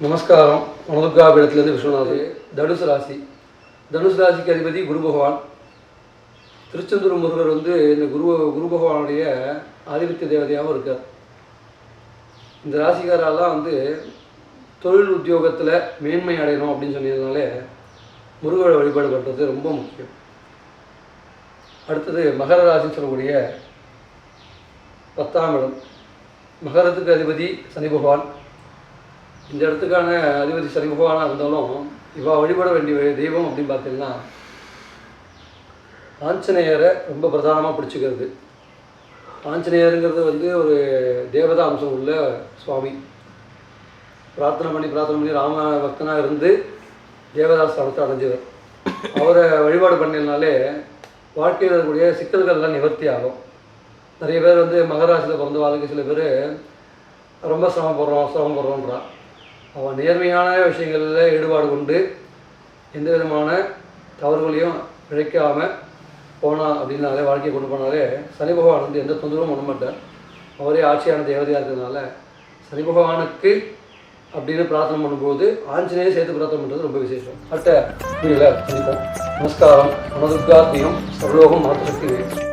நமஸ்காரம். வனதுர்காபீடத்திலிருந்து விஸ்வநாதன். தனுசு ராசி. தனுசு ராசிக்கு அதிபதி குரு பகவான். திருச்செந்தூர் முருகர் இந்த குரு பகவானுடைய ஆதிபத்திய தேவதையாகவும் இருக்கார். இந்த ராசிக்காரெல்லாம் தொழில் உத்தியோகத்தில் மேன்மை அடையணும் அப்படின்னு சொன்னதுனாலே முருகரை வழிபாடு பண்ணுறது ரொம்ப முக்கியம். அடுத்தது மகர ராசின்னு சொல்லக்கூடிய 10ஆம் இடம். மகரத்துக்கு அதிபதி சனி பகவான். இந்த இடத்துக்கான அதிபதி சனி பகவானாக இருந்தாலும் இவா வழிபட வேண்டிய தெய்வம் அப்படின்னு பார்த்தீங்கன்னா ஆஞ்சநேயரை ரொம்ப பிரதானமாக பிடிச்சிக்கிறது. ஆஞ்சநேயருங்கிறது ஒரு தேவதா அம்சம் உள்ள சுவாமி. பிரார்த்தனை பண்ணி ராம பக்தனாக இருந்து தேவதா ஸ்தானத்தை அடைஞ்சவர். அவரை வழிபாடு பண்ணினாலே வாழ்க்கையில் இருக்கக்கூடிய சிக்கல்கள்லாம் நிவர்த்தி ஆகும். நிறைய பேர் மகராசியில் பிறந்த வாழ்க்கை சில பேர் ரொம்ப சிரமப்படுறோன்றான். அவன் நேர்மையான விஷயங்களில் ஈடுபாடு கொண்டு எந்த விதமான தவறுகளையும் இழைக்காமல் போனான் அப்படின்னாலே வாழ்க்கையை கொண்டு போனாலே சனி பகவான் எந்த தொந்தரவும் பண்ண மாட்டார். அவரே ஆட்சியான தேவதையாக இருக்கிறதுனால சனி பகவானுக்கு அப்படின்னு பிரார்த்தனை பண்ணும்போது ஆஞ்சநேயர் சேர்த்து பிரார்த்தனை பண்ணுறது ரொம்ப விசேஷம். அடுத்த வீடியோவில் சந்திப்போம். நமஸ்காரம். வனதுர்காத்மியம் சர்வலோகம் மாத்திர சக்தி.